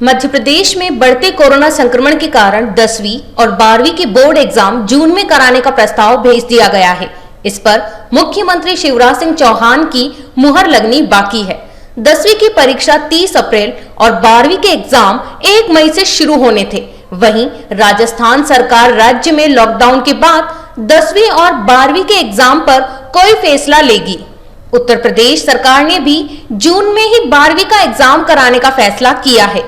मध्य प्रदेश में बढ़ते कोरोना संक्रमण के कारण 10वीं और 12वीं के बोर्ड एग्जाम जून में कराने का प्रस्ताव भेज दिया गया है। इस पर मुख्यमंत्री शिवराज सिंह चौहान की मुहर लगनी बाकी है। 10वीं की परीक्षा 30 अप्रैल और 12वीं के एग्जाम 1 मई से शुरू होने थे। वहीं राजस्थान सरकार राज्य में लॉकडाउन के बाद 10वीं और 12वीं के एग्जाम पर कोई फैसला लेगी। उत्तर प्रदेश सरकार ने भी जून में ही 12वीं का एग्जाम कराने का फैसला किया है।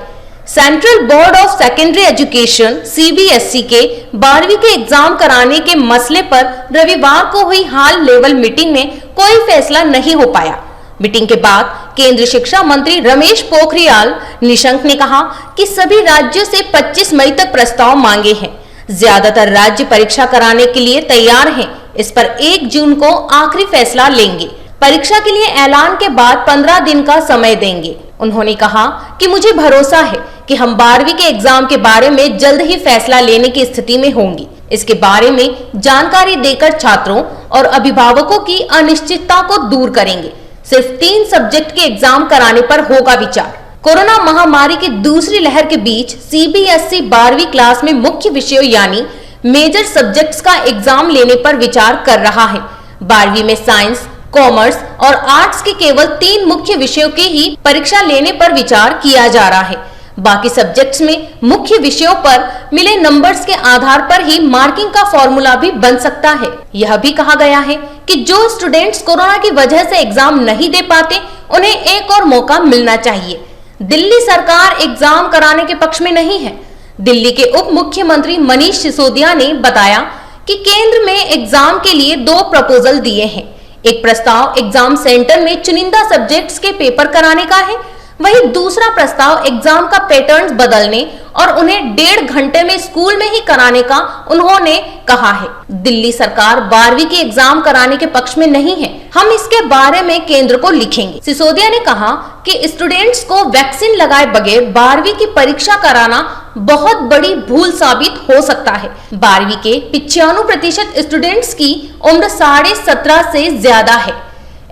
Central board of secondary education (CBSE) के 12वीं के एग्जाम कराने के मसले पर रविवार को हुई हाई लेवल मीटिंग में कोई फैसला नहीं हो पाया। मीटिंग के बाद केंद्रीय शिक्षा मंत्री रमेश पोखरियाल निशंक ने कहा कि सभी राज्यों से 25 मई तक प्रस्ताव मांगे हैं। ज्यादातर राज्य परीक्षा कराने के लिए तैयार हैं। इस पर 1 जून को आखिरी फैसला लेंगे। परीक्षा के लिए ऐलान के बाद 15 दिन का समय देंगे। उन्होंने कहा कि मुझे भरोसा है कि हम 12वीं के एग्जाम के बारे में जल्द ही फैसला लेने की स्थिति में होंगे। इसके बारे में जानकारी देकर छात्रों और अभिभावकों की अनिश्चितता को दूर करेंगे। सिर्फ 3 सब्जेक्ट के एग्जाम कराने पर होगा विचार। कोरोना महामारी की दूसरी लहर के बीच CBSE 12वीं क्लास में मुख्य विषयों यानी मेजर सब्जेक्ट्स का एग्जाम लेने पर विचार कर रहा है। 12वीं में साइंस, कॉमर्स और आर्ट्स के केवल 3 मुख्य विषयों की ही परीक्षा लेने पर विचार किया जा रहा है। बाकी सब्जेक्ट्स में मुख्य विषयों पर मिले नंबर्स के आधार पर ही मार्किंग का फॉर्मूला भी बन सकता है। यह भी कहा गया है कि जो स्टूडेंट्स कोरोना की वजह से एग्जाम नहीं दे पाते, उन्हें एक और मौका मिलना चाहिए। दिल्ली सरकार एग्जाम कराने के पक्ष में नहीं है। दिल्ली के उप मुख्यमंत्री मनीष सिसोदिया ने बताया कि केंद्र में एग्जाम के लिए 2 प्रपोजल दिए हैं। एक प्रस्ताव एग्जाम सेंटर में चुनिंदा सब्जेक्ट्स के पेपर कराने का है, वहीं दूसरा प्रस्ताव एग्जाम का पैटर्न्स बदलने और उन्हें 1.5 घंटे में स्कूल में ही कराने का उन्होंने कहा है। दिल्ली सरकार 12वीं के एग्जाम कराने के पक्ष में नहीं है। हम इसके बारे में केंद्र को लिखेंगे। सिसोदिया ने कहा कि स्टूडेंट्स को वैक्सीन लगाए बगैर 12वीं की परीक्षा कराना बहुत बड़ी भूल साबित हो सकता है। 12वीं के 95% स्टूडेंट्स की उम्र 17.5 से ज्यादा है।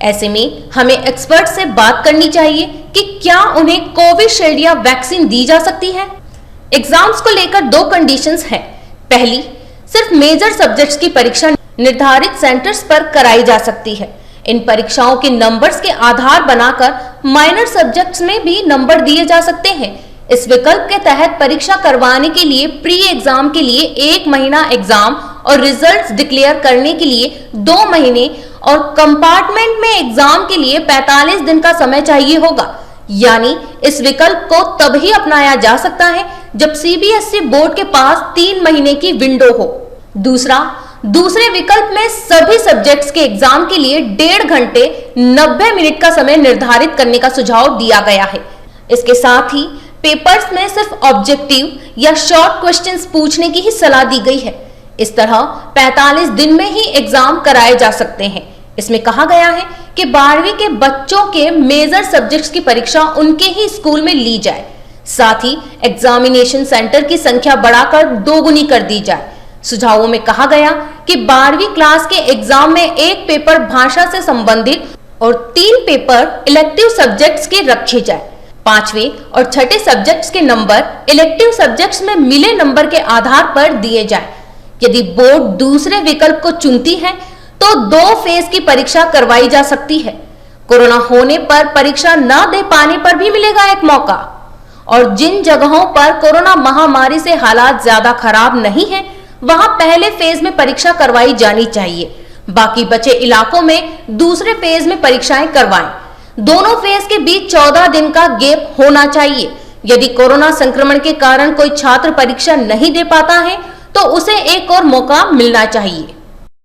ऐसे में हमें एक्सपर्ट से बात करनी चाहिए कि क्या उन्हें कोविशील्ड या वैक्सीन दी जा सकती है। एग्जाम्स को लेकर 2 कंडीशंस हैं। पहली, सिर्फ मेजर सब्जेक्ट्स की परीक्षा निर्धारित सेंटर्स पर कराई जा सकती है। इन परीक्षाओं के नंबर्स के आधार बनाकर माइनर सब्जेक्ट्स में भी नंबर दिए जा सकते हैं। इस विकल्प के तहत परीक्षा करवाने के लिए प्री एग्जाम के लिए 1 महीना एग्जाम और रिजल्ट्स डिक्लेयर करने के लिए 2 महीने और कंपार्टमेंट में एग्जाम के लिए 45 दिन का समय चाहिए होगा। यानी इस विकल्प को तभी अपनाया जा सकता है जब CBSE बोर्ड के पास 3 महीने की विंडो हो। दूसरे विकल्प में सभी सब्जेक्ट्स के एग्जाम के लिए 1.5 घंटे 90 मिनट का समय निर्धारित करने का सुझाव दिया गया है। इसके साथ ही पेपर्स में सिर्फ ऑब्जेक्टिव या शॉर्ट क्वेश्चंस पूछने की ही सलाह दी गई है। इस तरह 45 दिन में ही एग्जाम कराए जा सकते हैं। इसमें कहा गया है कि 12वीं के बच्चों के मेजर सब्जेक्ट्स की परीक्षा उनके ही स्कूल में ली जाए। साथ ही एग्जामिनेशन सेंटर की संख्या बढ़ाकर 2 गुनी कर दी जाए। सुझावों में कहा गया कि 12वीं क्लास के एग्जाम में 1 पेपर भाषा से संबंधित और 3 पेपर इलेक्टिव सब्जेक्ट्स के रखे जाए। 5वें और 6ठे सब्जेक्ट्स के नंबर इलेक्टिव सब्जेक्ट्स में मिले नंबर के आधार पर दिए जाए। यदि बोर्ड दूसरे विकल्प को चुनती है तो 2 फेज की परीक्षा करवाई जा सकती है। कोरोना होने पर परीक्षा न दे पाने पर भी मिलेगा एक मौका। और जिन जगहों पर कोरोना महामारी से हालात ज्यादा खराब नहीं है, वहां पहले फेज में परीक्षा करवाई जानी चाहिए। बाकी बचे इलाकों में दूसरे फेज में परीक्षाएं करवाएं। दोनों फेज के बीच 14 दिन का गैप होना चाहिए। यदि कोरोना संक्रमण के कारण कोई छात्र परीक्षा नहीं दे पाता है तो उसे एक और मौका मिलना चाहिए।